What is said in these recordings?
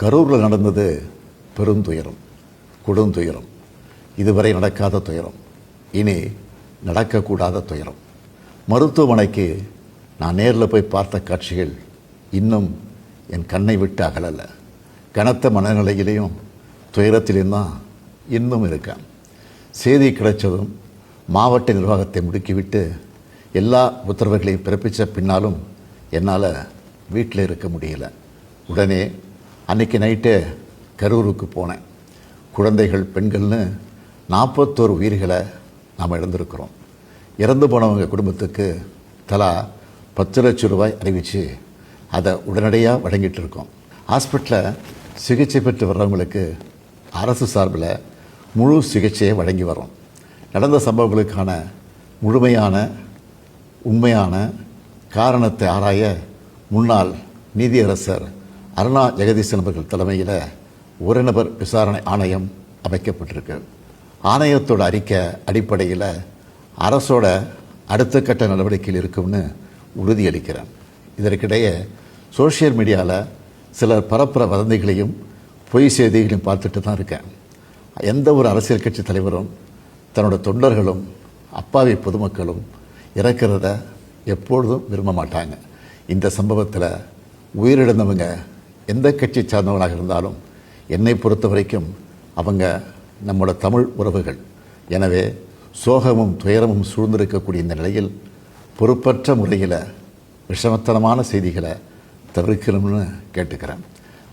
கரூரில் நடந்தது பெருந்துயரம், கொடுந்துயரம். இதுவரை நடக்காத துயரம், இனி நடக்கக்கூடாத துயரம். மருத்துவமனைக்கு நான் நேரில் போய் பார்த்த காட்சிகள் இன்னும் என் கண்ணை விட்டு அகலலை. கனத்த மனநிலையிலையும் துயரத்திலையும் தான் இன்னும் இருக்கேன். செய்தி கிடைச்சதும் மாவட்ட நிர்வாகத்தை முடுக்கிவிட்டு எல்லா உத்தரவுகளையும் பிறப்பித்த பின்னாலும் என்னால் வீட்டில் இருக்க முடியல. உடனே அன்றைக்கி நைட்டே கரூருக்கு போனேன். குழந்தைகள், பெண்கள்னு 41 உயிர்களை நாம் இழந்திருக்கிறோம். இறந்து போனவங்க குடும்பத்துக்கு தலா 10 லட்சம் ரூபாய் அறிவித்து அதை உடனடியாக வழங்கிட்டு இருக்கோம். ஹாஸ்பிட்டலில் சிகிச்சை பெற்று வர்றவங்களுக்கு அரசு சார்பில் முழு சிகிச்சையை வழங்கி வரோம். நடந்த சம்பவங்களுக்கான முழுமையான உண்மையான காரணத்தை ஆராய முன்னாள் நீதியரசர் அருணா ஜெகதீசன் அவர்கள் தலைமையில் ஒரு நபர் விசாரணை ஆணையம் அமைக்கப்பட்டிருக்கு. ஆணையத்தோட அறிக்கை அடிப்படையில் அரசோட அடுத்த கட்ட நடவடிக்கையில் இருக்கும்னு உறுதியளிக்கிறேன். இதற்கிடையே சோஷியல் மீடியாவில் சிலர் பரப்புற வதந்திகளையும் பொய் செய்திகளையும் பார்த்துட்டு தான் இருக்கேன். எந்த ஒரு அரசியல் கட்சி தலைவரும் தன்னோட தொண்டர்களும் அப்பாவி பொதுமக்களும் இறக்கிறத எப்பொழுதும் விரும்ப மாட்டாங்க. இந்த சம்பவத்தில் உயிரிழந்தவங்க எந்த கட்சி சார்ந்தவங்களாக இருந்தாலும் என்னை பொறுத்த வரைக்கும் அவங்க நம்மளோட தமிழ் உறவுகள். எனவே சோகமும் துயரமும் சூழ்ந்திருக்கக்கூடிய இந்த நிலையில் பொறுப்பற்ற முறையில் விஷமத்தனமான செய்திகளை தவிர்க்கணும்னு கேட்டுக்கிறேன்.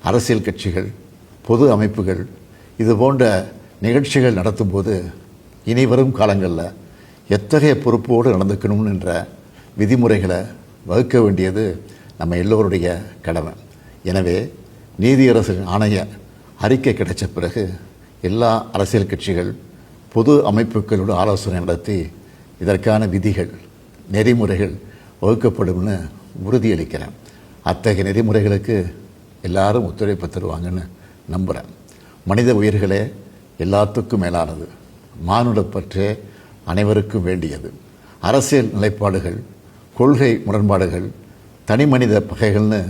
அரசியல் கட்சிகள், பொது அமைப்புகள் இது போன்ற நிகழ்ச்சிகள் நடத்தும்போது இனி வரும் காலங்களில் எத்தகைய பொறுப்போடு நடந்துக்கணும்ன்ற விதிமுறைகளை வகுக்க வேண்டியது நம்ம எல்லோருடைய கடமை. எனவே நீதியரசு ஆணைய அறிக்கை கிடைச்ச பிறகு எல்லா அரசியல் கட்சிகள், பொது அமைப்புகளோடு ஆலோசனை நடத்தி இதற்கான விதிகள், நெறிமுறைகள் வகுக்கப்படும்னு உறுதியளிக்கிறேன். அத்தகைய நெறிமுறைகளுக்கு எல்லாரும் ஒத்துழைப்பு தருவாங்கன்னு நம்புகிறேன். மனித உயிர்களே எல்லாத்துக்கும் மேலானது. மானுடப்பற்றே அனைவருக்கும் வேண்டியது. அரசியல் நிலைப்பாடுகள், கொள்கை முரண்பாடுகள், தனி மனித பகைகள்னு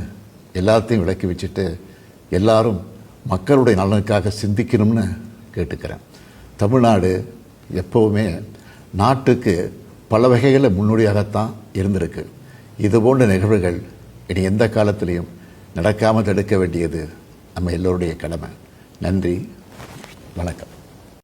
எல்லாத்தையும் விலக்கி வச்சுட்டு எல்லாரும் மக்களுடைய நலனுக்காக சிந்திக்கணும்னு கேட்டுக்கிறேன். தமிழ்நாடு எப்போவுமே நாட்டுக்கு பல வகைகளில் முன்னோடியாகத்தான் இருந்திருக்கு. இதுபோன்ற நிகழ்வுகள் இனி எந்த காலத்திலையும் நடக்காமல் தடுக்க வேண்டியது நம்ம எல்லோருடைய கடமை. நன்றி, வணக்கம்.